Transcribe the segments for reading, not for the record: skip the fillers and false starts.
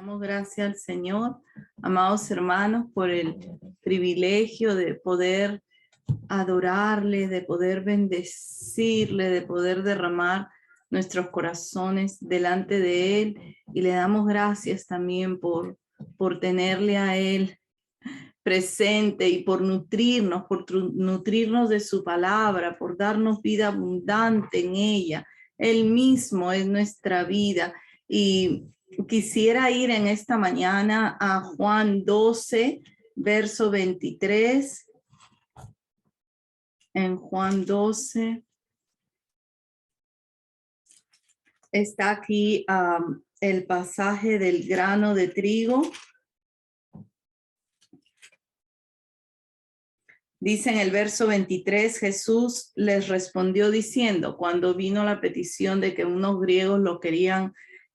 Damos gracias al Señor, amados hermanos, por el privilegio de poder adorarle, de poder bendecirle, de poder derramar nuestros corazones delante de Él. Y le damos gracias también por tenerle a Él presente y por nutrirnos de su palabra, por darnos vida abundante en ella. Él mismo es nuestra vida. Y quisiera ir en esta mañana a Juan 12, verso 23. En Juan 12 está aquí el pasaje del grano de trigo. Dice en el verso 23, Jesús les respondió diciendo, cuando vino la petición de que unos griegos lo querían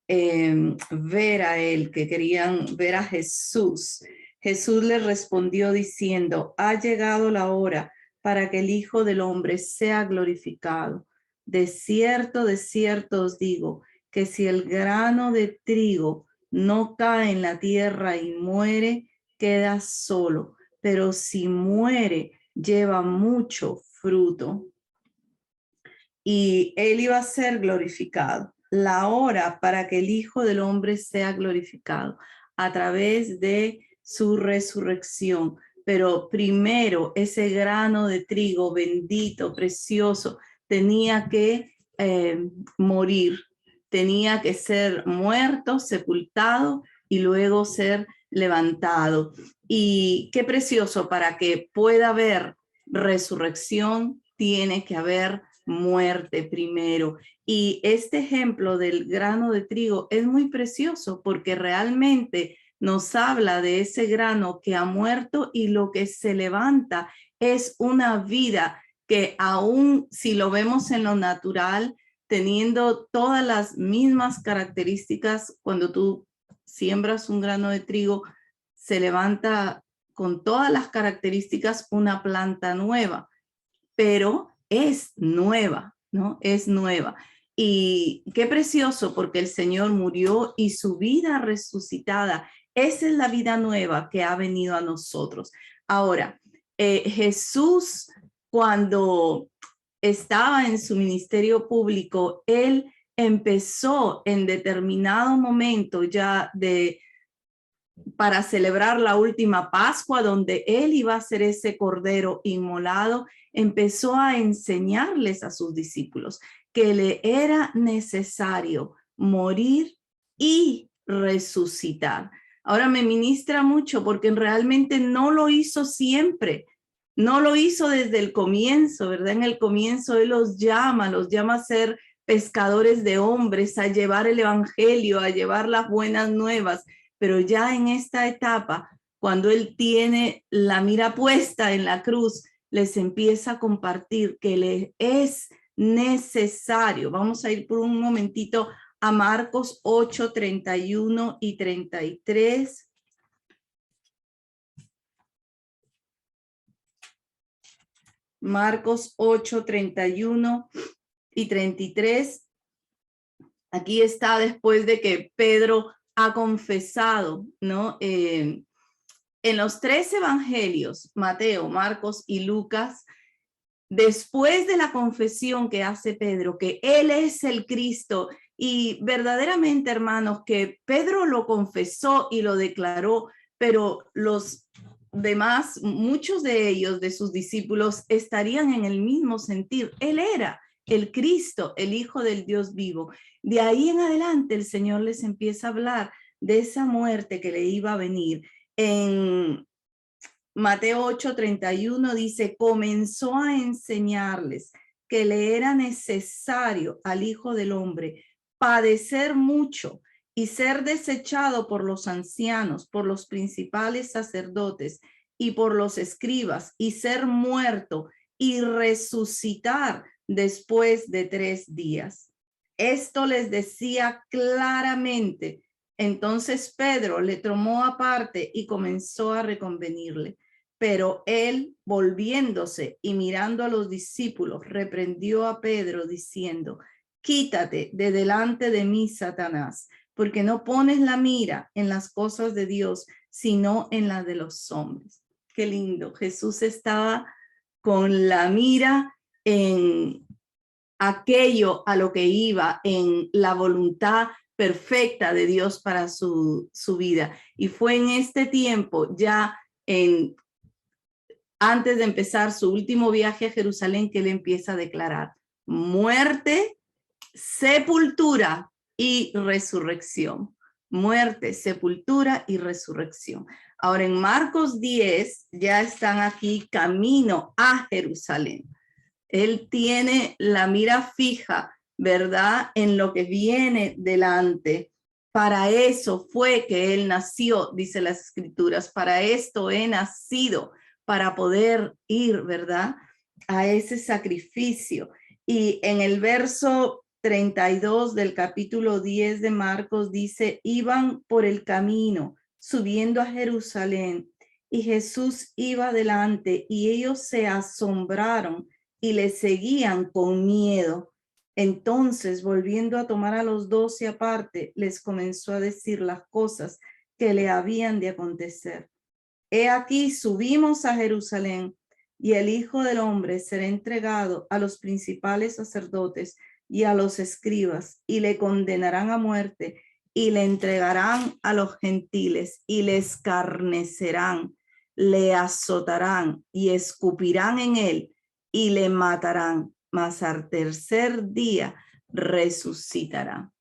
ver a él, que querían ver a Jesús, Jesús les respondió diciendo, ha llegado la hora para que el Hijo del Hombre sea glorificado. De cierto os digo, que si el grano de trigo no cae en la tierra y muere, queda solo, pero si muere, lleva mucho fruto. Y él iba a ser glorificado. La hora para que el Hijo del Hombre sea glorificado a través de su resurrección. Pero primero ese grano de trigo bendito, precioso, tenía que morir, tenía que ser muerto, sepultado y luego ser levantado. Y qué precioso, para que pueda haber resurrección, tiene que haber muerte primero. Y este ejemplo del grano de trigo es muy precioso porque realmente nos habla de ese grano que ha muerto y lo que se levanta es una vida que aún si lo vemos en lo natural, teniendo todas las mismas características, cuando tú siembras un grano de trigo, se levanta con todas las características una planta nueva, pero es nueva, ¿no? Es nueva. Y qué precioso, porque el Señor murió y su vida resucitada, esa es la vida nueva que ha venido a nosotros. Ahora, Jesús, cuando estaba en su ministerio público, él empezó en determinado momento ya para celebrar la última Pascua, donde él iba a ser ese cordero inmolado, empezó a enseñarles a sus discípulos que le era necesario morir y resucitar. Ahora me ministra mucho porque realmente no lo hizo siempre, no lo hizo desde el comienzo, ¿verdad? En el comienzo él los llama a ser pescadores de hombres, a llevar el evangelio, a llevar las buenas nuevas. Pero ya en esta etapa, cuando él tiene la mira puesta en la cruz, les empieza a compartir que le es necesario. Vamos a ir por un momentito a Marcos 8, 31 y 33. Marcos 8, 31 y 33. Aquí está después de que Pedro ha confesado, ¿no? En los tres evangelios, Mateo, Marcos y Lucas, después de la confesión que hace Pedro, que él es el Cristo, y verdaderamente, hermanos, que Pedro lo confesó y lo declaró, pero los demás, muchos de ellos, de sus discípulos, estarían en el mismo sentir. Él era el Cristo, el Hijo del Dios vivo. De ahí en adelante el Señor les empieza a hablar de esa muerte que le iba a venir. En Mateo 8:31 dice, comenzó a enseñarles que le era necesario al Hijo del Hombre padecer mucho y ser desechado por los ancianos, por los principales sacerdotes y por los escribas, y ser muerto y resucitar después de 3 días. Esto les decía claramente. Entonces Pedro le tomó aparte y comenzó a reconvenirle. Pero él, volviéndose y mirando a los discípulos, reprendió a Pedro diciendo, quítate de delante de mí, Satanás, porque no pones la mira en las cosas de Dios, sino en las de los hombres. Qué lindo. Jesús estaba con la mira en aquello a lo que iba, en la voluntad perfecta de Dios para su vida. Y fue en este tiempo, ya antes de empezar su último viaje a Jerusalén, que él empieza a declarar muerte, sepultura y resurrección. Muerte, sepultura y resurrección. Ahora en Marcos 10 ya están aquí camino a Jerusalén. Él tiene la mira fija, ¿verdad?, en lo que viene delante. Para eso fue que él nació, dice las escrituras. Para esto he nacido, para poder ir, ¿verdad?, a ese sacrificio. Y en el verso 32 del capítulo 10 de Marcos dice, iban por el camino subiendo a Jerusalén y Jesús iba delante y ellos se asombraron y le seguían con miedo. Entonces, volviendo a tomar a los 12 aparte, les comenzó a decir las cosas que le habían de acontecer. He aquí, subimos a Jerusalén, y el Hijo del Hombre será entregado a los principales sacerdotes y a los escribas, y le condenarán a muerte, y le entregarán a los gentiles, y le escarnecerán, le azotarán, y escupirán en él, y le matarán, mas al tercer día resucitará.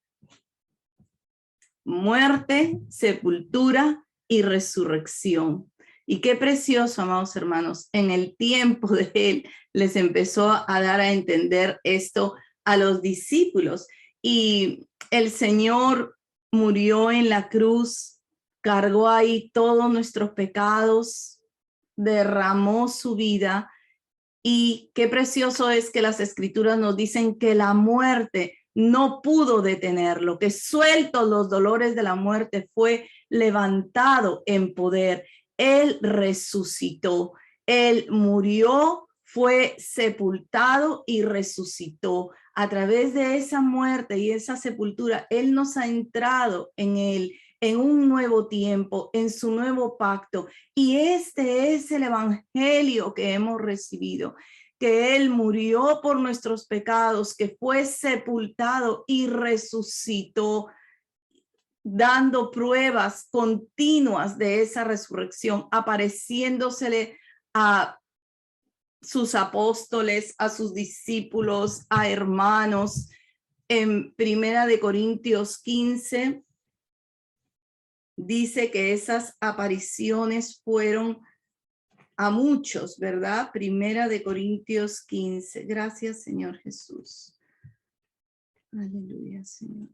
Muerte, sepultura y resurrección. Y qué precioso, amados hermanos, en el tiempo de él les empezó a dar a entender esto a los discípulos. Y el Señor murió en la cruz, cargó ahí todos nuestros pecados, derramó su vida. Y qué precioso es que las escrituras nos dicen que la muerte no pudo detenerlo, que sueltos los dolores de la muerte fue levantado en poder. Él resucitó, él murió, fue sepultado y resucitó. A través de esa muerte y esa sepultura, él nos ha entrado en él, en un nuevo tiempo, en su nuevo pacto. Y este es el evangelio que hemos recibido, que él murió por nuestros pecados, que fue sepultado y resucitó, dando pruebas continuas de esa resurrección, apareciéndosele a sus apóstoles, a sus discípulos, a hermanos. En Primera de Corintios 15 dice que esas apariciones fueron a muchos, ¿verdad? Primera de Corintios 15. Gracias, Señor Jesús. Aleluya, Señor.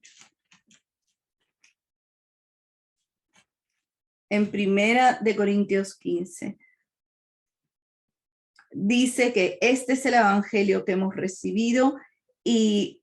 En Primera de Corintios 15 dice que este es el evangelio que hemos recibido, y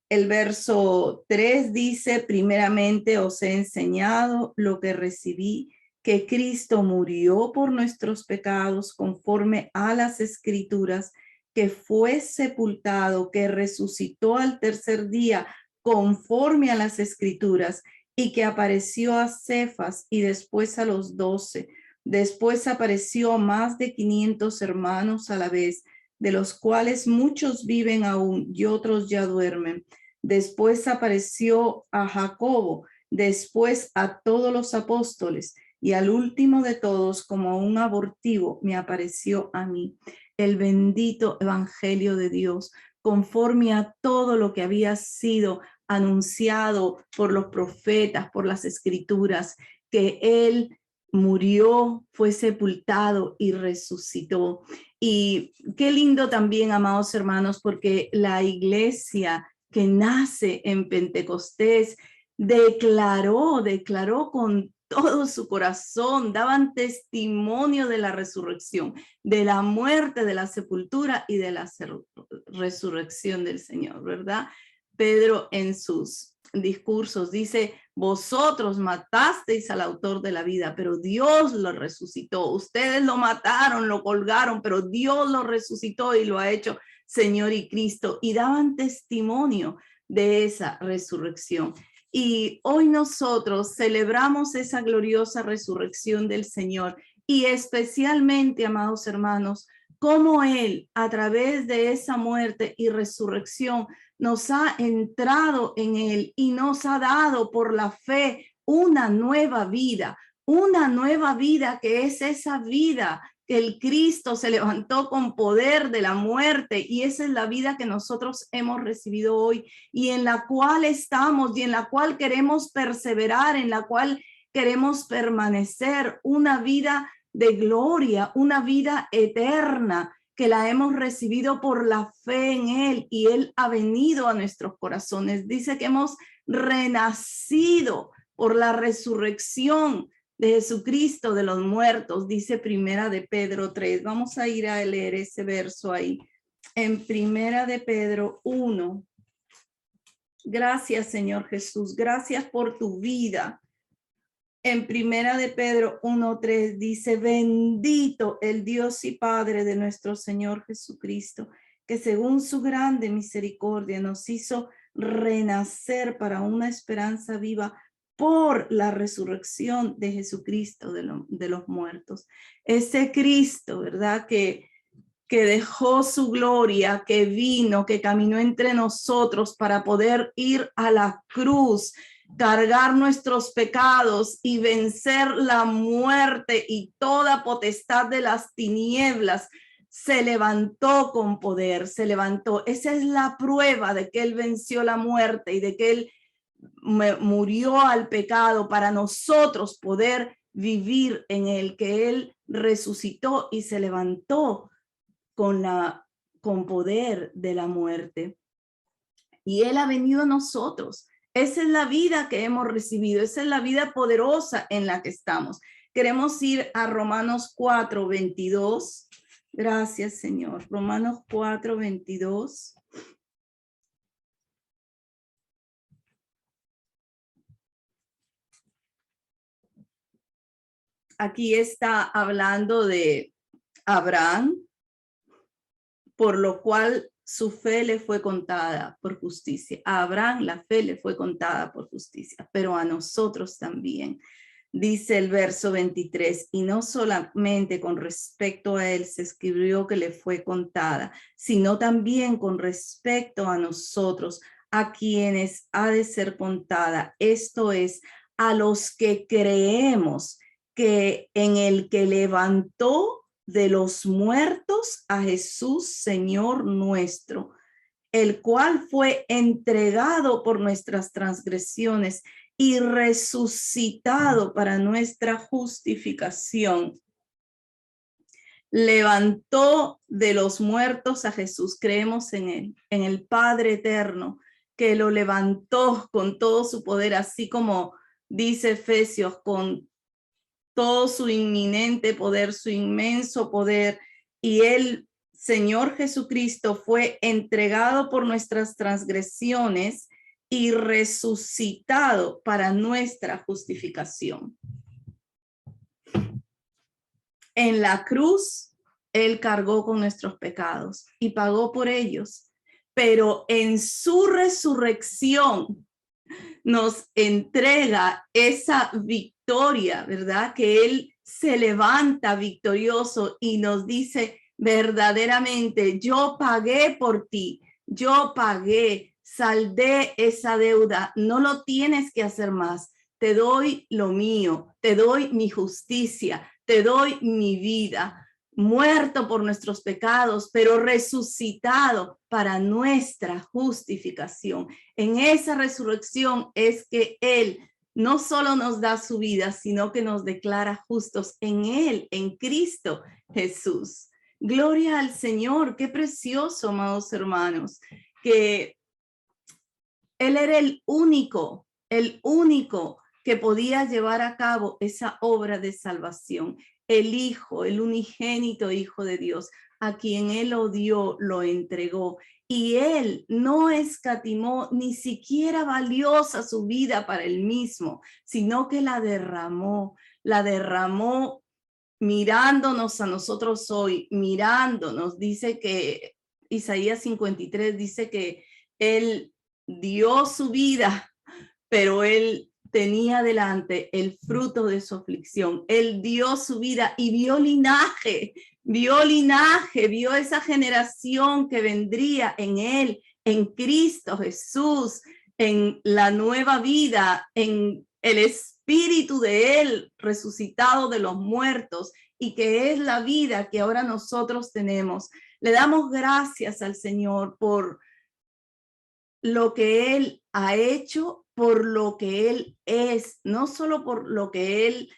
el verso 3 dice, primeramente os he enseñado lo que recibí, que Cristo murió por nuestros pecados conforme a las escrituras, que fue sepultado, que resucitó al tercer día conforme a las escrituras, y que apareció a Cefas y después a los 12. Después apareció a más de 500 hermanos a la vez, de los cuales muchos viven aún y otros ya duermen. Después apareció a Jacobo, después a todos los apóstoles, y al último de todos, como un abortivo, me apareció a mí. El bendito evangelio de Dios, conforme a todo lo que había sido anunciado por los profetas, por las escrituras, que él murió, fue sepultado y resucitó. Y qué lindo también, amados hermanos, porque la iglesia que nace en Pentecostés declaró con todo su corazón, daban testimonio de la resurrección, de la muerte, de la sepultura y de la resurrección del Señor, ¿verdad? Pedro en sus discursos dice, vosotros matasteis al autor de la vida, pero Dios lo resucitó. Ustedes lo mataron, lo colgaron, pero Dios lo resucitó y lo ha hecho Señor y Cristo. Y daban testimonio de esa resurrección. Y hoy nosotros celebramos esa gloriosa resurrección del Señor y especialmente, amados hermanos, cómo Él, a través de esa muerte y resurrección, nos ha entrado en Él y nos ha dado por la fe una nueva vida que es esa vida que el Cristo se levantó con poder de la muerte, y esa es la vida que nosotros hemos recibido hoy y en la cual estamos y en la cual queremos perseverar, en la cual queremos permanecer, una vida de gloria, una vida eterna que la hemos recibido por la fe en Él y Él ha venido a nuestros corazones. Dice que hemos renacido por la resurrección de Jesucristo de los muertos, dice Primera de Pedro 3. Vamos a ir a leer ese verso ahí. En Primera de Pedro 1. Gracias, Señor Jesús. Gracias por tu vida. En Primera de Pedro 1:3 dice: bendito el Dios y Padre de nuestro Señor Jesucristo, que según su grande misericordia nos hizo renacer para una esperanza viva por la resurrección de Jesucristo de los muertos. Ese Cristo, ¿verdad? Que dejó su gloria, que vino, que caminó entre nosotros para poder ir a la cruz, cargar nuestros pecados y vencer la muerte y toda potestad de las tinieblas. Se levantó con poder, se levantó. Esa es la prueba de que Él venció la muerte y de que Él murió al pecado para nosotros poder vivir en Él, que Él resucitó y se levantó con poder de la muerte. Y Él ha venido a nosotros. Esa es la vida que hemos recibido. Esa es la vida poderosa en la que estamos. Queremos ir a Romanos 4:22. Gracias, Señor. Romanos 4:22. Aquí está hablando de Abraham, por lo cual su fe le fue contada por justicia. A Abraham la fe le fue contada por justicia, pero a nosotros también. Dice el verso 23, y no solamente con respecto a él se escribió que le fue contada, sino también con respecto a nosotros, a quienes ha de ser contada. Esto es, a los que creemos que en el que levantó de los muertos a Jesús, Señor nuestro, el cual fue entregado por nuestras transgresiones y resucitado para nuestra justificación. Levantó de los muertos a Jesús. Creemos en Él, en el Padre eterno, que lo levantó con todo su poder, así como dice Efesios, con todo su inminente poder, su inmenso poder. Y el Señor Jesucristo fue entregado por nuestras transgresiones y resucitado para nuestra justificación. En la cruz, Él cargó con nuestros pecados y pagó por ellos, pero en su resurrección nos entrega esa victoria, ¿verdad? Que Él se levanta victorioso y nos dice verdaderamente: yo pagué por ti, yo pagué, saldé esa deuda, no lo tienes que hacer más, te doy lo mío, te doy mi justicia, te doy mi vida. Muerto por nuestros pecados, pero resucitado para nuestra justificación. En esa resurrección es que Él no solo nos da su vida, sino que nos declara justos en Él, en Cristo Jesús. Gloria al Señor. Qué precioso, amados hermanos, que Él era el único que podía llevar a cabo esa obra de salvación. El Hijo, el unigénito Hijo de Dios, a quien Él lo dio, lo entregó. Y Él no escatimó ni siquiera valiosa su vida para Él mismo, sino que la derramó mirándonos a nosotros hoy, mirándonos. Dice que Isaías 53 dice que Él dio su vida, pero él tenía delante el fruto de su aflicción. Él dio su vida y vio linaje, vio esa generación que vendría en él, en Cristo Jesús, en la nueva vida, en el espíritu de él resucitado de los muertos, y que es la vida que ahora nosotros tenemos. Le damos gracias al Señor por lo que él ha hecho, por lo que él es, no solo por lo que él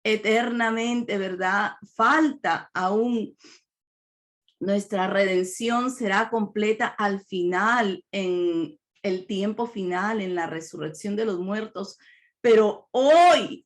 eternamente, ¿verdad? Falta aún. Nuestra redención será completa al final, en el tiempo final, en la resurrección de los muertos. Pero hoy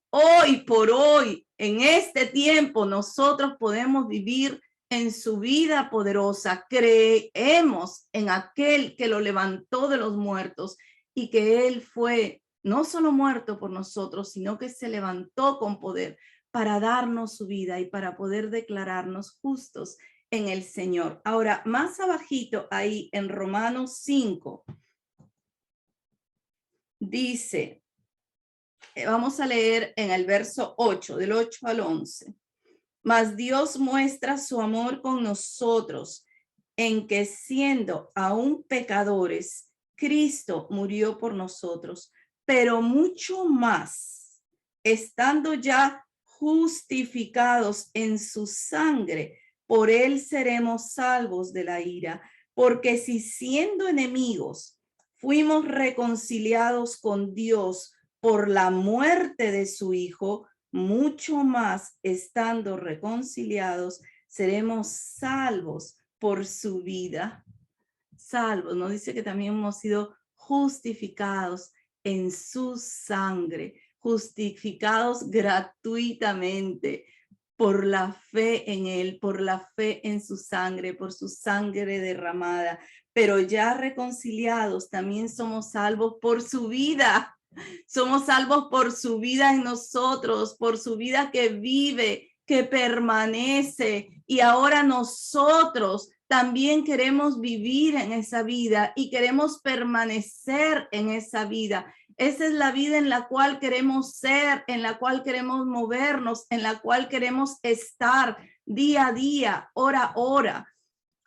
por hoy, en este tiempo, nosotros podemos vivir en su vida poderosa. Creemos en aquel que lo levantó de los muertos y que él fue no solo muerto por nosotros, sino que se levantó con poder para darnos su vida y para poder declararnos justos en el Señor. Ahora, más abajito ahí en Romanos 5, dice, vamos a leer en el verso 8, del 8 al 11. Mas Dios muestra su amor con nosotros en que siendo aún pecadores, Cristo murió por nosotros, pero mucho más, estando ya justificados en su sangre, por él seremos salvos de la ira, porque si siendo enemigos fuimos reconciliados con Dios por la muerte de su Hijo, mucho más estando reconciliados seremos salvos por su vida. Salvos, nos dice que también hemos sido justificados en su sangre, justificados gratuitamente por la fe en él, por la fe en su sangre, por su sangre derramada, pero ya reconciliados también somos salvos por su vida. Somos salvos por su vida en nosotros, por su vida que vive, que permanece, y ahora nosotros también queremos vivir en esa vida y queremos permanecer en esa vida. Esa es la vida en la cual queremos ser, en la cual queremos movernos, en la cual queremos estar día a día, hora a hora.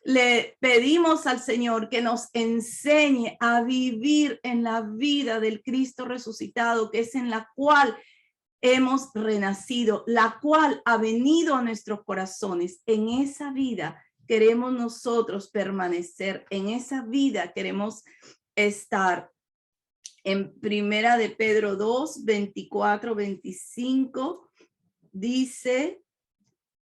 Le pedimos al Señor que nos enseñe a vivir en la vida del Cristo resucitado, que es en la cual hemos renacido, la cual ha venido a nuestros corazones. En esa vida queremos nosotros permanecer, en esa vida queremos estar. En Primera de Pedro 2, 24, 25, dice,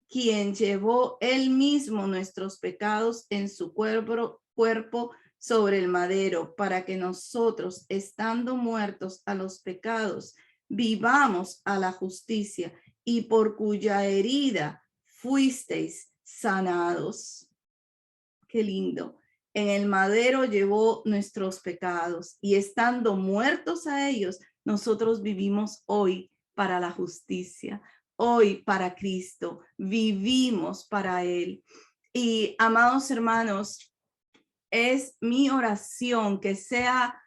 quien llevó él mismo nuestros pecados en su cuerpo sobre el madero, para que nosotros, estando muertos a los pecados, vivamos a la justicia, y por cuya herida fuisteis sanados. Qué lindo. En el madero llevó nuestros pecados, y estando muertos a ellos, nosotros vivimos hoy para la justicia, hoy para Cristo, vivimos para él. Y amados hermanos, es mi oración que sea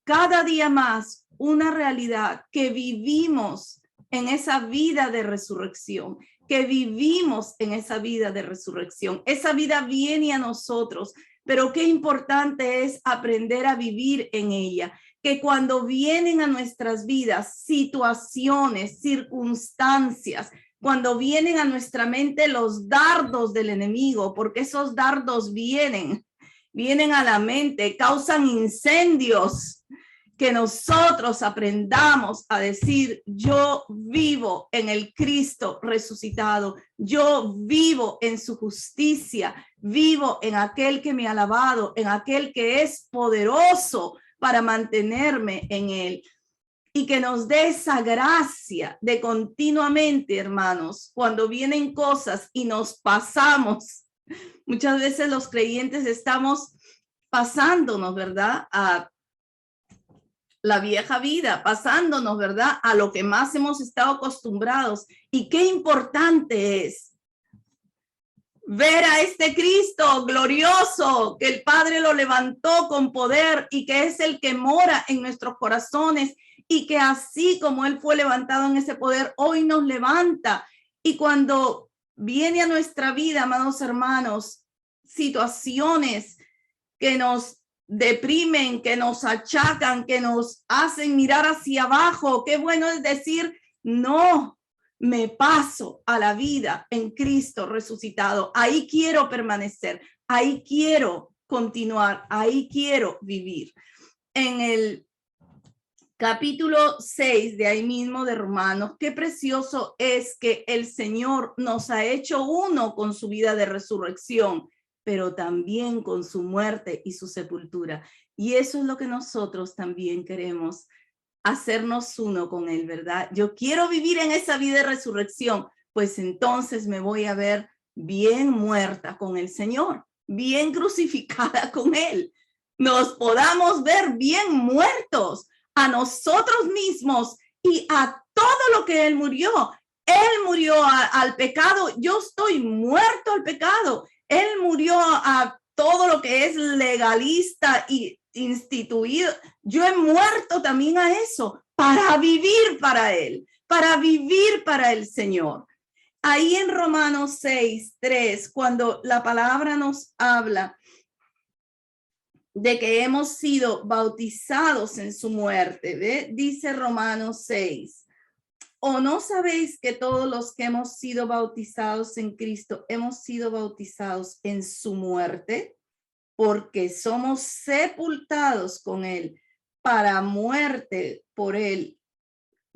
cada día más una realidad, que vivimos en esa vida de resurrección, que vivimos en esa vida de resurrección. Esa vida viene a nosotros, pero qué importante es aprender a vivir en ella. Que cuando vienen a nuestras vidas situaciones, circunstancias, cuando vienen a nuestra mente los dardos del enemigo, porque esos dardos vienen a la mente, causan incendios, que nosotros aprendamos a decir, yo vivo en el Cristo resucitado, yo vivo en su justicia, vivo en aquel que me ha lavado, en aquel que es poderoso para mantenerme en él. Y que nos dé esa gracia de continuamente, hermanos, cuando vienen cosas y nos pasamos. Muchas veces los creyentes estamos pasándonos, ¿verdad?, a la vieja vida, pasándonos, ¿verdad?, a lo que más hemos estado acostumbrados. Y qué importante es ver a este Cristo glorioso, que el Padre lo levantó con poder y que es el que mora en nuestros corazones y que así como Él fue levantado en ese poder, hoy nos levanta. Y cuando viene a nuestra vida, amados hermanos, situaciones que nos deprimen, que nos achacan, que nos hacen mirar hacia abajo, qué bueno es decir, no, me paso a la vida en Cristo resucitado. Ahí quiero permanecer, ahí quiero continuar, ahí quiero vivir. En el capítulo 6 de ahí mismo de Romanos, qué precioso es que el Señor nos ha hecho uno con su vida de resurrección, pero también con su muerte y su sepultura. Y eso es lo que nosotros también queremos, hacernos uno con Él, ¿verdad? Yo quiero vivir en esa vida de resurrección, pues entonces me voy a ver bien muerta con el Señor, bien crucificada con Él. Nos podamos ver bien muertos a nosotros mismos y a todo lo que Él murió. Él murió al pecado, yo estoy muerto al pecado. Él murió a todo lo que es legalista y instituido. Yo he muerto también a eso para vivir para Él, para vivir para el Señor. Ahí en Romanos 6:3, cuando la palabra nos habla de que hemos sido bautizados en su muerte, ¿ve? Dice Romanos 6. ¿O no sabéis que todos los que hemos sido bautizados en Cristo hemos sido bautizados en su muerte? Porque somos sepultados con Él para muerte por Él,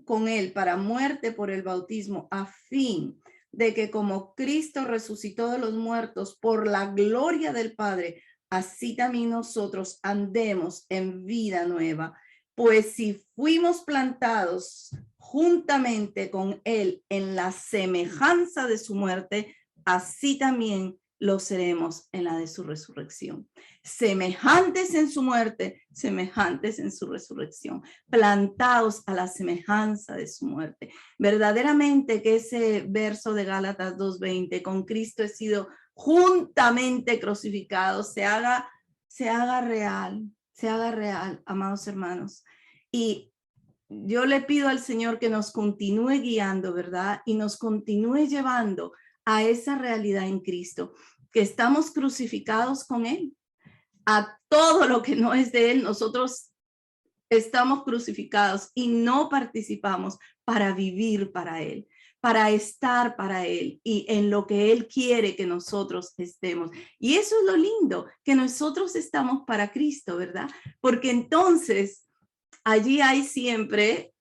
con Él para muerte por el bautismo, a fin de que como Cristo resucitó de los muertos por la gloria del Padre, así también nosotros andemos en vida nueva. Pues si fuimos plantados juntamente con Él en la semejanza de su muerte, así también lo seremos en la de su resurrección. Semejantes en su muerte, semejantes en su resurrección, plantados a la semejanza de su muerte. Verdaderamente que ese verso de Gálatas 2:20, con Cristo he sido juntamente crucificado, se haga real, amados hermanos. Y yo le pido al Señor que nos continúe guiando, ¿verdad? Y nos continúe llevando a esa realidad en Cristo, que estamos crucificados con Él. A todo lo que no es de Él, nosotros estamos crucificados y no participamos para vivir para Él, para estar para Él y en lo que Él quiere que nosotros estemos. Y eso es lo lindo, que nosotros estamos para Cristo, ¿verdad? Porque entonces allí hay siempre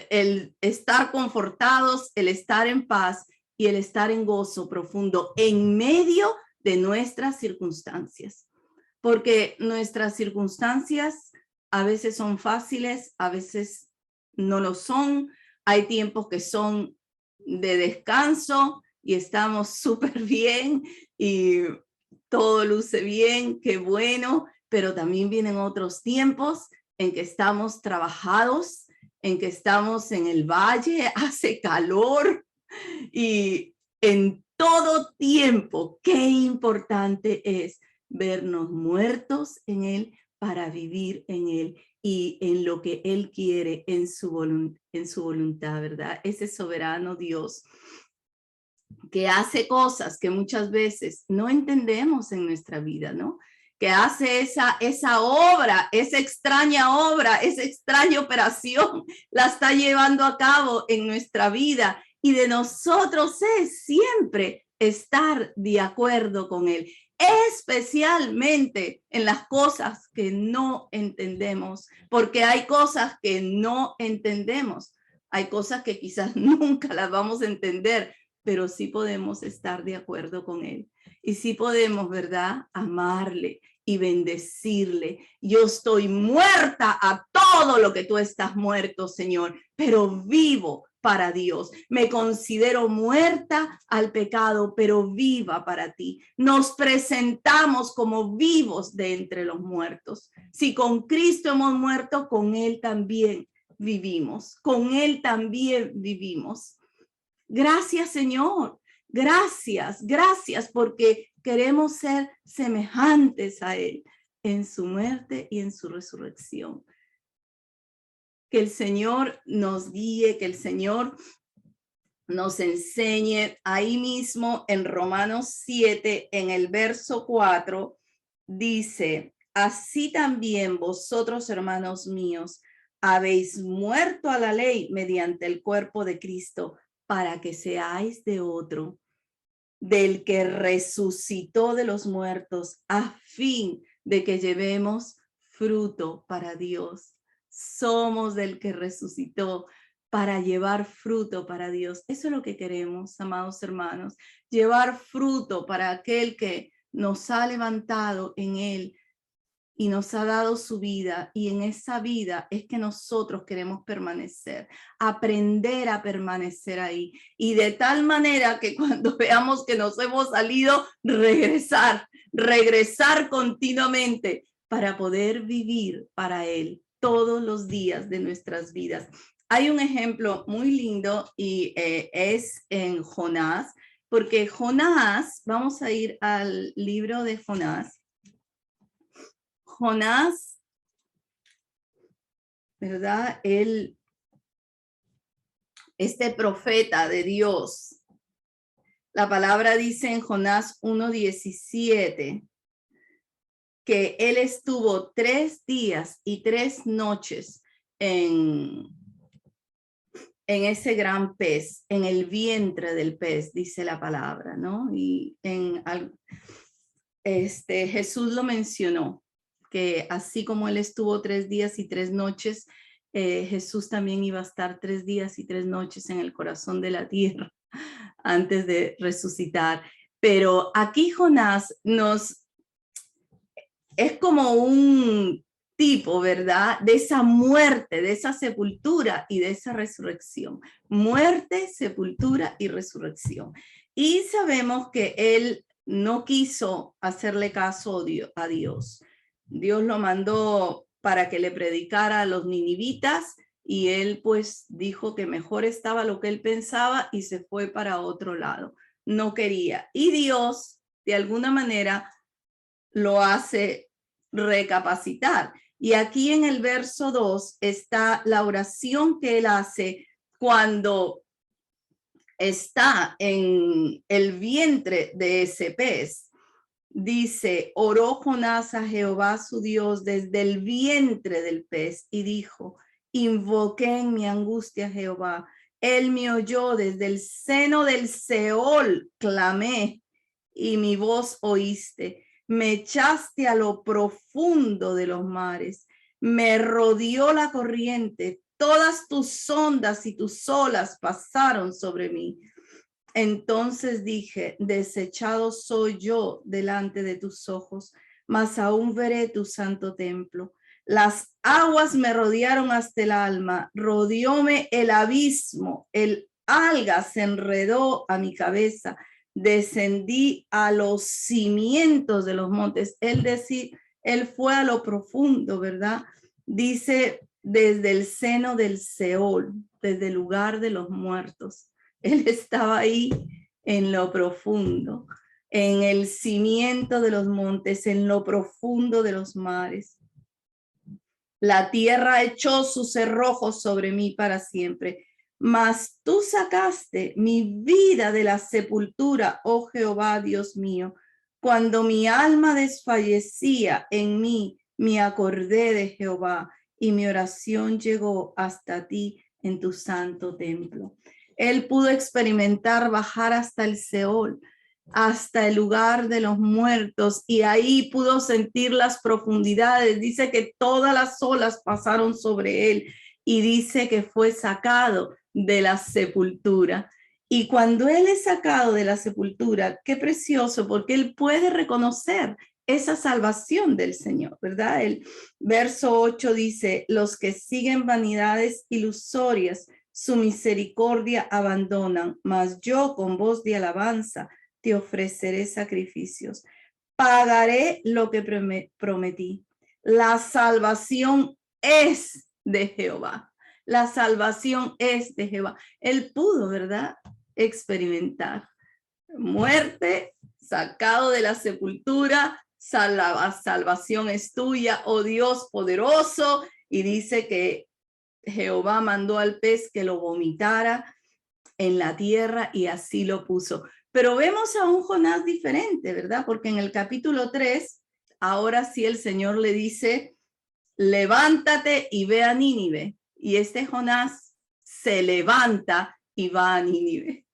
el estar confortados, el estar en paz y el estar en gozo profundo en medio de nuestras circunstancias. Porque nuestras circunstancias a veces son fáciles, a veces no lo son. Hay tiempos que son de descanso y estamos súper bien y todo luce bien, qué bueno, pero también vienen otros tiempos en que estamos trabajados, en que estamos en el valle, hace calor y en todo tiempo, qué importante es vernos muertos en Él para vivir en Él y en lo que Él quiere en su voluntad, ¿verdad? Ese soberano Dios que hace cosas que muchas veces no entendemos en nuestra vida, ¿no? Que hace esa obra, esa extraña obra, esa extraña operación, la está llevando a cabo en nuestra vida y de nosotros es siempre estar de acuerdo con Él, especialmente en las cosas que no entendemos, porque hay cosas que no entendemos, hay cosas que quizás nunca las vamos a entender, pero sí podemos estar de acuerdo con Él. Y sí podemos, ¿verdad? Amarle y bendecirle. Yo estoy muerta a todo lo que tú estás muerto, Señor, pero vivo para Dios. Me considero muerta al pecado, pero viva para ti. Nos presentamos como vivos de entre los muertos. Si con Cristo hemos muerto, con Él también vivimos. Con Él también vivimos. Gracias, Señor. Gracias, gracias, porque queremos ser semejantes a Él en su muerte y en su resurrección. Que el Señor nos guíe, que el Señor nos enseñe. Ahí mismo en Romanos 7, en el verso 4, dice: así también vosotros, hermanos míos, habéis muerto a la ley mediante el cuerpo de Cristo, para que seáis de otro, del que resucitó de los muertos, a fin de que llevemos fruto para Dios. Somos del que resucitó para llevar fruto para Dios. Eso es lo que queremos, amados hermanos, llevar fruto para aquel que nos ha levantado en Él y nos ha dado su vida, y en esa vida es que nosotros queremos permanecer, aprender a permanecer ahí, y de tal manera que cuando veamos que nos hemos salido, regresar continuamente para poder vivir para Él todos los días de nuestras vidas. Hay un ejemplo muy lindo y es en Jonás, porque Jonás, vamos a ir al libro de Jonás. Jonás, ¿verdad? Este profeta de Dios, la palabra dice en Jonás 1:17 que él estuvo 3 días y 3 noches en ese gran pez, en el vientre del pez, dice la palabra, ¿no? Y Jesús lo mencionó, que así como él estuvo 3 días y 3 noches, Jesús también iba a estar 3 días y 3 noches en el corazón de la tierra antes de resucitar. Pero aquí Jonás es como un tipo, ¿verdad? De esa muerte, de esa sepultura y de esa resurrección. Muerte, sepultura y resurrección. Y sabemos que él no quiso hacerle caso a Dios. Dios lo mandó para que le predicara a los ninivitas y él pues dijo que mejor estaba lo que él pensaba y se fue para otro lado. No quería. Y Dios, de alguna manera, lo hace recapacitar. Y aquí en el verso 2 está la oración que él hace cuando está en el vientre de ese pez. Dice: oró Jonás a Jehová su Dios desde el vientre del pez y dijo: invoqué en mi angustia a Jehová. Él me oyó desde el seno del Seol, clamé y mi voz oíste. Me echaste a lo profundo de los mares, me rodeó la corriente, todas tus ondas y tus olas pasaron sobre mí. Entonces dije: desechado soy yo delante de tus ojos, mas aún veré tu santo templo. Las aguas me rodearon hasta el alma, rodeóme el abismo, el alga se enredó a mi cabeza, descendí a los cimientos de los montes. Él fue a lo profundo, ¿verdad? Dice: desde el seno del Seol, desde el lugar de los muertos. Él estaba ahí en lo profundo, en el cimiento de los montes, en lo profundo de los mares. La tierra echó sus cerrojos sobre mí para siempre. Mas tú sacaste mi vida de la sepultura, oh Jehová, Dios mío. Cuando mi alma desfallecía en mí, me acordé de Jehová y mi oración llegó hasta ti en tu santo templo. Él pudo experimentar bajar hasta el Seol, hasta el lugar de los muertos, y ahí pudo sentir las profundidades. Dice que todas las olas pasaron sobre él y dice que fue sacado de la sepultura. Y cuando él es sacado de la sepultura, qué precioso, porque él puede reconocer esa salvación del Señor, ¿verdad? El verso 8 dice: los que siguen vanidades ilusorias, su misericordia abandonan, mas yo con voz de alabanza te ofreceré sacrificios. Pagaré lo que prometí. La salvación es de Jehová. La salvación es de Jehová. Él pudo, ¿verdad?, experimentar muerte, sacado de la sepultura, salvación es tuya, oh Dios poderoso. Y dice que Jehová mandó al pez que lo vomitara en la tierra y así lo puso. Pero vemos a un Jonás diferente, ¿verdad? Porque en el capítulo 3, ahora sí el Señor le dice, levántate y ve a Nínive. Y este Jonás se levanta y va a Nínive.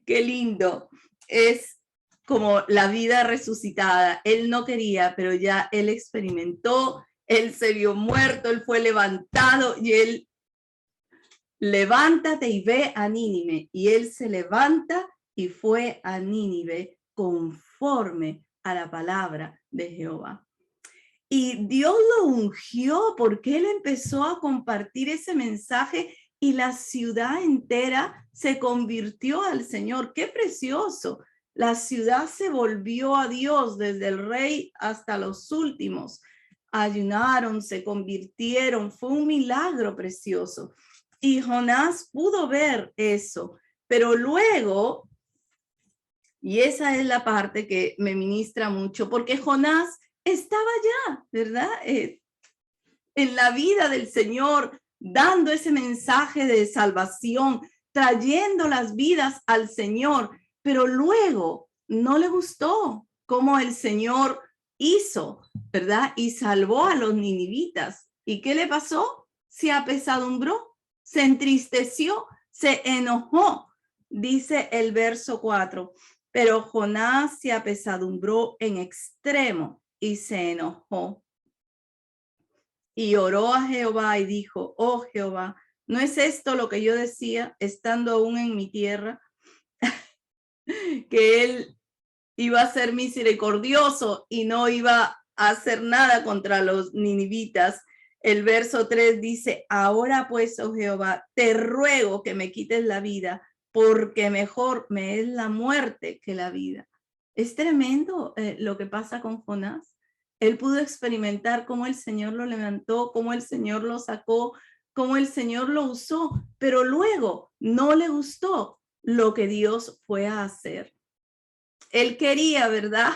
Qué lindo. Es como la vida resucitada. Él no quería, pero ya él experimentó, él se vio muerto, él fue levantado y él, levántate y ve a Nínive. Y él se levanta y fue a Nínive conforme a la palabra de Jehová. Y Dios lo ungió porque él empezó a compartir ese mensaje y la ciudad entera se convirtió al Señor. ¡Qué precioso! La ciudad se volvió a Dios desde el rey hasta los últimos. Ayunaron, se convirtieron. Fue un milagro precioso. Y Jonás pudo ver eso. Pero luego, y esa es la parte que me ministra mucho, porque Jonás estaba ya, ¿verdad? En la vida del Señor, dando ese mensaje de salvación, trayendo las vidas al Señor, pero luego no le gustó cómo el Señor hizo, ¿verdad? Y salvó a los ninivitas. ¿Y qué le pasó? Se apesadumbró, se entristeció, se enojó. Dice el verso 4, pero Jonás se apesadumbró en extremo y se enojó. Y oró a Jehová y dijo, oh Jehová, ¿no es esto lo que yo decía estando aún en mi tierra? Que él iba a ser misericordioso y no iba a hacer nada contra los ninivitas. El verso 3 dice, ahora pues, oh Jehová, te ruego que me quites la vida, porque mejor me es la muerte que la vida. Es tremendo lo que pasa con Jonás. Él pudo experimentar cómo el Señor lo levantó, cómo el Señor lo sacó, cómo el Señor lo usó, pero luego no le gustó lo que Dios fue a hacer. Él quería, ¿verdad?,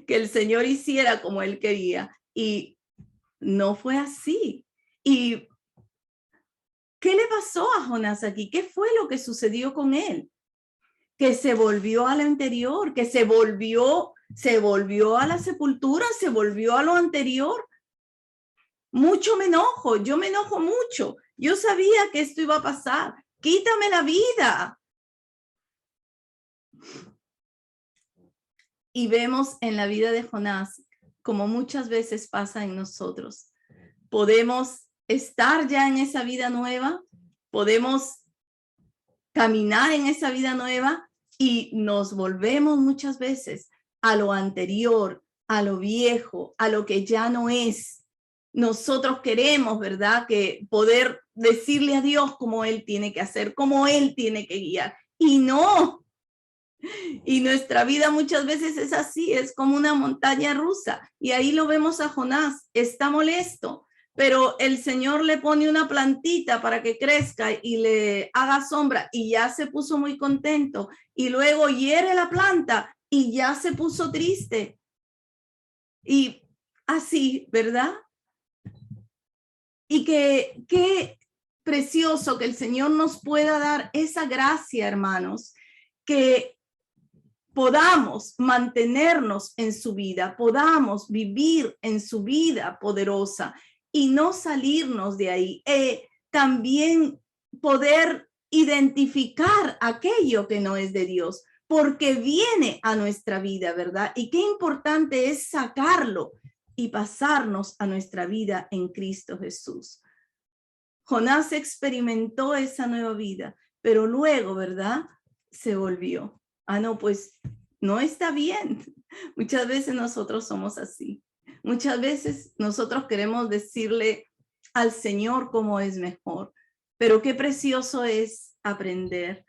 que el Señor hiciera como él quería y no fue así. ¿Y qué le pasó a Jonás aquí? ¿Qué fue lo que sucedió con él? Que se volvió a lo anterior, que se volvió a la sepultura, se volvió a lo anterior. Mucho me enojo, yo me enojo mucho. Yo sabía que esto iba a pasar. Quítame la vida. Y vemos en la vida de Jonás, como muchas veces pasa en nosotros. Podemos estar ya en esa vida nueva, podemos caminar en esa vida nueva y nos volvemos muchas veces a lo anterior, a lo viejo, a lo que ya no es. Nosotros queremos, ¿verdad?, que poder decirle a Dios cómo Él tiene que hacer, cómo Él tiene que guiar. Y no. Y nuestra vida muchas veces es así, es como una montaña rusa. Y ahí lo vemos a Jonás, está molesto, pero el Señor le pone una plantita para que crezca y le haga sombra y ya se puso muy contento. Y luego hiere la planta y ya se puso triste. Y así, ¿verdad? Y qué precioso que el Señor nos pueda dar esa gracia, hermanos, que podamos mantenernos en su vida, podamos vivir en su vida poderosa y no salirnos de ahí. También poder identificar aquello que no es de Dios, porque viene a nuestra vida, ¿verdad? Y qué importante es sacarlo y pasarnos a nuestra vida en Cristo Jesús. Jonás experimentó esa nueva vida, pero luego, ¿verdad?, se volvió. Ah, no, pues no está bien. Muchas veces nosotros somos así. Muchas veces nosotros queremos decirle al Señor cómo es mejor, pero qué precioso es aprender.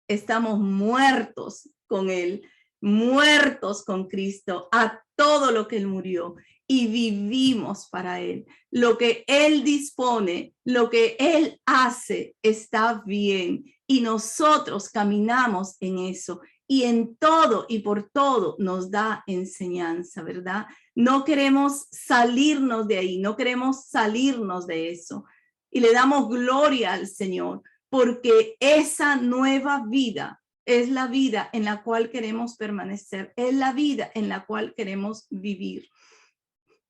Estamos muertos con Él, muertos con Cristo, a todo lo que Él murió y vivimos para Él. Lo que Él dispone, lo que Él hace está bien y nosotros caminamos en eso y en todo y por todo nos da enseñanza, ¿verdad? No queremos salirnos de ahí, no queremos salirnos de eso. Y le damos gloria al Señor, porque esa nueva vida es la vida en la cual queremos permanecer, es la vida en la cual queremos vivir.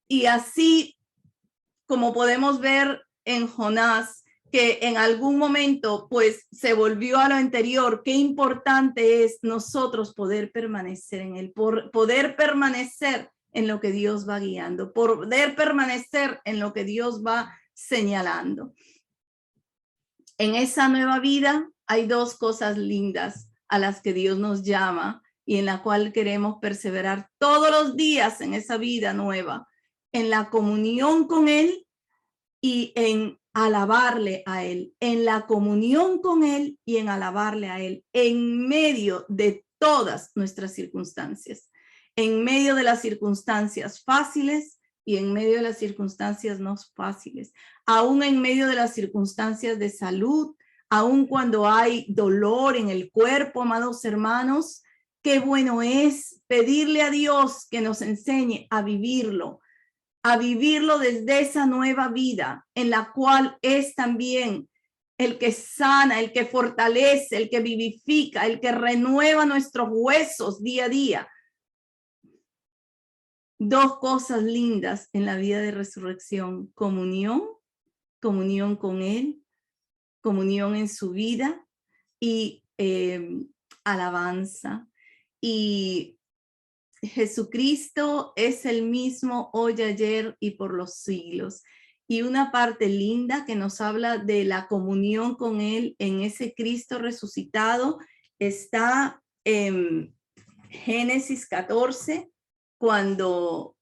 Y así como podemos ver en Jonás, que en algún momento pues se volvió a lo anterior, qué importante es nosotros poder permanecer en él, poder permanecer en lo que Dios va guiando, poder permanecer en lo que Dios va señalando. En esa nueva vida hay dos cosas lindas a las que Dios nos llama y en la cual queremos perseverar todos los días en esa vida nueva, en la comunión con él y en alabarle a él, en la comunión con él y en alabarle a él, en medio de todas nuestras circunstancias, en medio de las circunstancias fáciles y en medio de las circunstancias no fáciles, aún en medio de las circunstancias de salud, aún cuando hay dolor en el cuerpo, amados hermanos, qué bueno es pedirle a Dios que nos enseñe a vivirlo desde esa nueva vida en la cual es también el que sana, el que fortalece, el que vivifica, el que renueva nuestros huesos día a día. Dos cosas lindas en la vida de resurrección: comunión con él, comunión en su vida y alabanza. Y Jesucristo es el mismo hoy, ayer y por los siglos. Y una parte linda que nos habla de la comunión con él en ese Cristo resucitado está en Génesis 14, cuando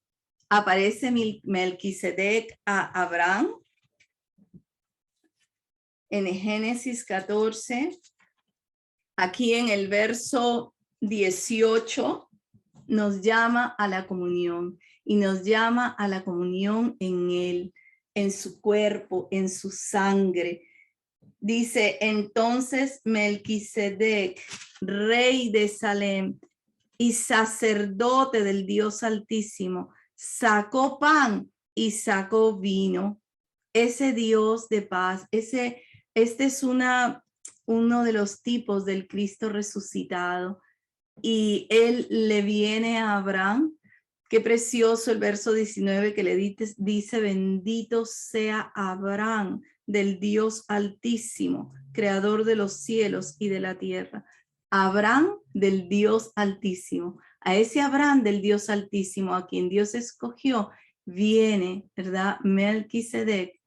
aparece Melquisedec a Abraham. En Génesis 14, aquí en el verso 18, nos llama a la comunión y nos llama a la comunión en él, en su cuerpo, en su sangre. Dice: entonces Melquisedec, rey de Salem y sacerdote del Dios Altísimo, sacó pan y sacó vino. Ese Dios de paz, este es uno de los tipos del Cristo resucitado. Y él le viene a Abraham. Qué precioso el verso 19 que le dice: bendito sea Abraham del Dios Altísimo, creador de los cielos y de la tierra. Abraham del Dios Altísimo. A ese Abraham del Dios Altísimo, a quien Dios escogió, viene, ¿verdad?, Melquisedec,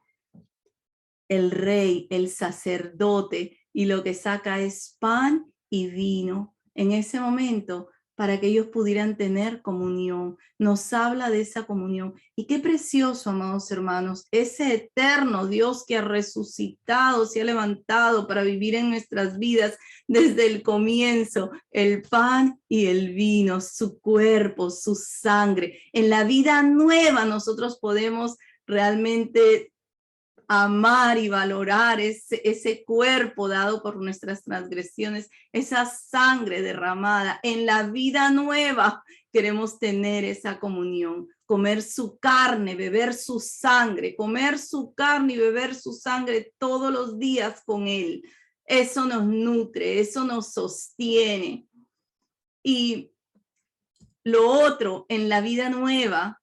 el rey, el sacerdote, y lo que saca es pan y vino en ese momento para que ellos pudieran tener comunión. Nos habla de esa comunión. Y qué precioso, amados hermanos, ese eterno Dios que ha resucitado, se ha levantado para vivir en nuestras vidas desde el comienzo, el pan y el vino, su cuerpo, su sangre. En la vida nueva nosotros podemos realmente amar y valorar ese cuerpo dado por nuestras transgresiones, esa sangre derramada. En la vida nueva queremos tener esa comunión, comer su carne, beber su sangre, comer su carne y beber su sangre todos los días con él. Eso nos nutre, eso nos sostiene. Y lo otro, en la vida nueva,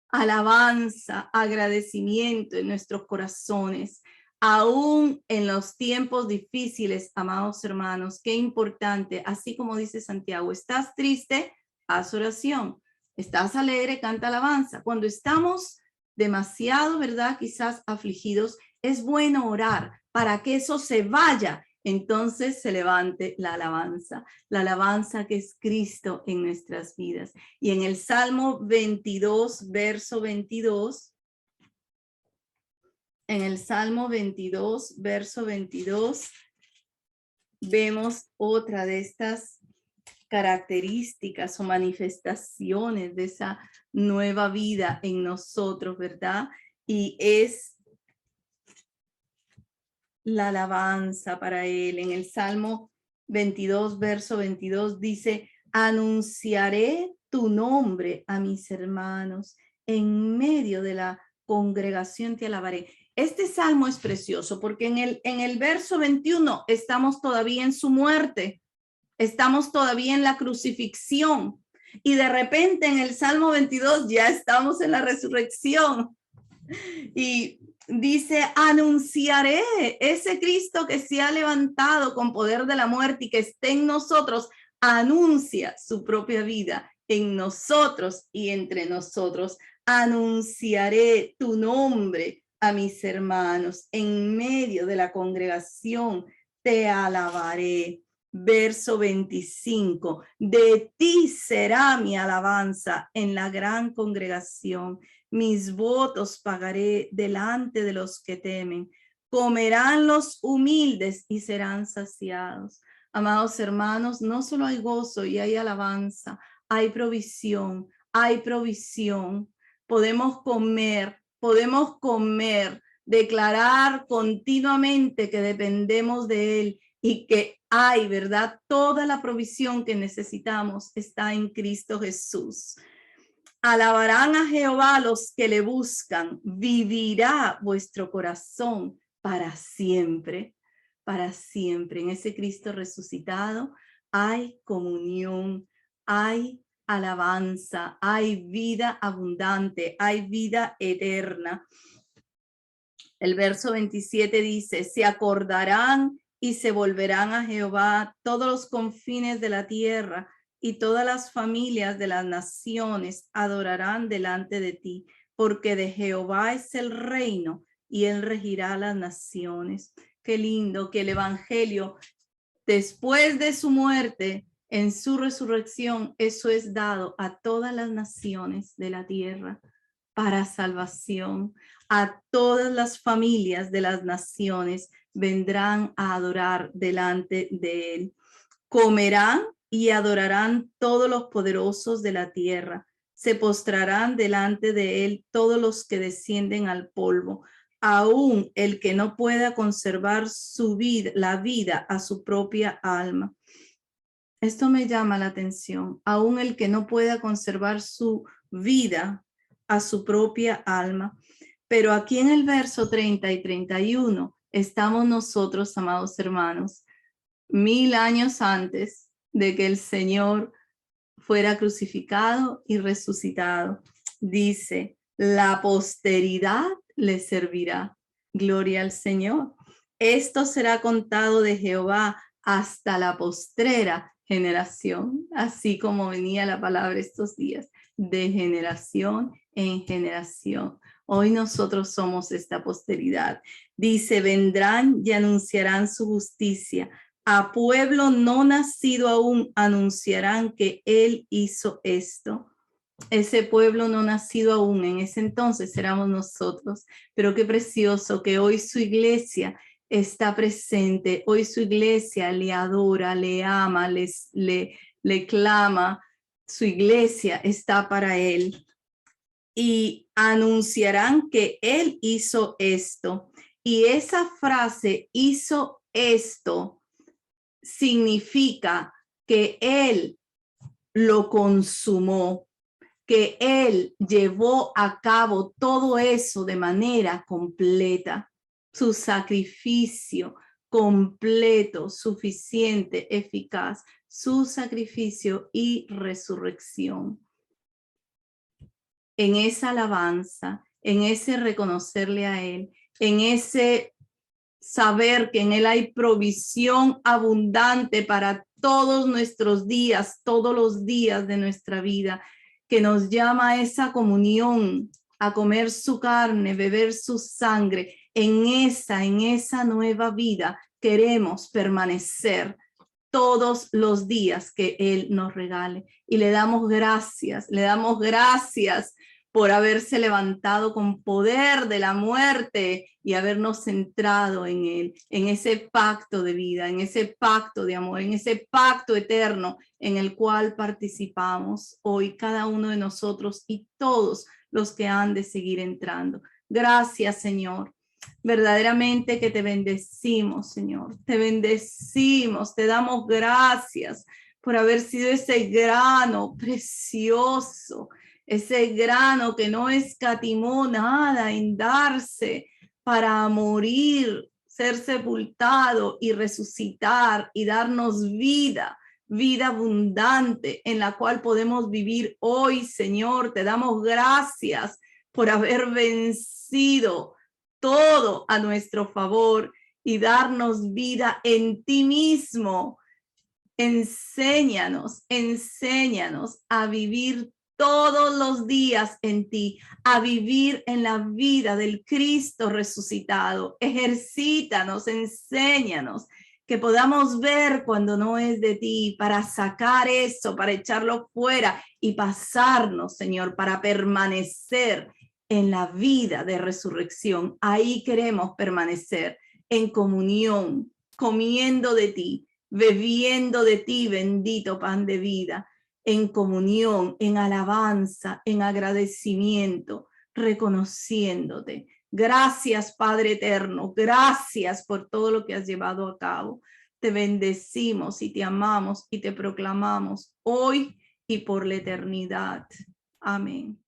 alabanza, agradecimiento en nuestros corazones, aún en los tiempos difíciles, amados hermanos. Qué importante, así como dice Santiago: estás triste, haz oración; estás alegre, canta alabanza. Cuando estamos demasiado, ¿verdad?, quizás afligidos, es bueno orar para que eso se vaya. Entonces se levante la alabanza que es Cristo en nuestras vidas. Y en el Salmo 22, verso 22, en el Salmo 22, verso 22, vemos otra de estas características o manifestaciones de esa nueva vida en nosotros, ¿verdad? Y es la alabanza para él. En el Salmo 22, verso 22 dice, anunciaré tu nombre a mis hermanos, en medio de la congregación te alabaré. Este salmo es precioso porque en el verso 21 estamos todavía en su muerte, estamos todavía en la crucifixión y de repente en el salmo 22 ya estamos en la resurrección y dice, anunciaré ese Cristo que se ha levantado con poder de la muerte y que esté en nosotros, anuncia su propia vida en nosotros y entre nosotros. Anunciaré tu nombre a mis hermanos, en medio de la congregación te alabaré. Verso 25, de ti será mi alabanza en la gran congregación. Mis votos pagaré delante de los que temen. Comerán los humildes y serán saciados. Amados hermanos, no solo hay gozo y hay alabanza, hay provisión, hay provisión. Podemos comer, declarar continuamente que dependemos de Él y que hay, ¿verdad? Toda la provisión que necesitamos está en Cristo Jesús. Alabarán a Jehová los que le buscan, vivirá vuestro corazón para siempre, para siempre. En ese Cristo resucitado hay comunión, hay alabanza, hay vida abundante, hay vida eterna. El verso 27 dice, se acordarán y se volverán a Jehová todos los confines de la tierra, y todas las familias de las naciones adorarán delante de ti, porque de Jehová es el reino y él regirá las naciones. Qué lindo que el evangelio, después de su muerte, en su resurrección, eso es dado a todas las naciones de la tierra para salvación. A todas las familias de las naciones vendrán a adorar delante de él. Comerán y adorarán todos los poderosos de la tierra. Se postrarán delante de él todos los que descienden al polvo, aún el que no pueda conservar su vida, la vida a su propia alma. Esto me llama la atención. Aún el que no pueda conservar su vida a su propia alma. Pero aquí en el verso 30 y 31 estamos nosotros, amados hermanos, 1000 años antes de que el Señor fuera crucificado y resucitado. Dice, la posteridad le servirá. Gloria al Señor. Esto será contado de Jehová hasta la postrera generación, así como venía la palabra estos días, de generación en generación. Hoy nosotros somos esta posteridad. Dice, vendrán y anunciarán su justicia. A pueblo no nacido aún anunciarán que él hizo esto. Ese pueblo no nacido aún, en ese entonces éramos nosotros, pero qué precioso que hoy su iglesia está presente, hoy su iglesia le adora, le ama, le clama, su iglesia está para él. Y anunciarán que él hizo esto. Y esa frase, hizo esto, significa que él lo consumó, que él llevó a cabo todo eso de manera completa, su sacrificio completo, suficiente, eficaz, su sacrificio y resurrección. En esa alabanza, en ese reconocerle a él, en ese saber que en él hay provisión abundante para todos nuestros días, todos los días de nuestra vida, que nos llama a esa comunión, a comer su carne, beber su sangre. En esa nueva vida queremos permanecer todos los días que él nos regale. Y le damos gracias por haberse levantado con poder de la muerte y habernos centrado en él, en ese pacto de vida, en ese pacto de amor, en ese pacto eterno en el cual participamos hoy cada uno de nosotros y todos los que han de seguir entrando. Gracias, Señor. Verdaderamente que te bendecimos, Señor. Te bendecimos, te damos gracias por haber sido ese grano precioso, ese grano que no escatimó nada en darse para morir, ser sepultado y resucitar y darnos vida, vida abundante en la cual podemos vivir hoy, Señor. Te damos gracias por haber vencido todo a nuestro favor y darnos vida en ti mismo. Enséñanos a vivir todos los días en ti, a vivir en la vida del Cristo resucitado. Ejercítanos, enséñanos, que podamos ver cuando no es de ti, para sacar eso, para echarlo fuera y pasarnos, Señor, para permanecer en la vida de resurrección. Ahí queremos permanecer en comunión, comiendo de ti, bebiendo de ti, bendito pan de vida, en comunión, en alabanza, en agradecimiento, reconociéndote. Gracias, Padre eterno, gracias por todo lo que has llevado a cabo. Te bendecimos y te amamos y te proclamamos hoy y por la eternidad. Amén.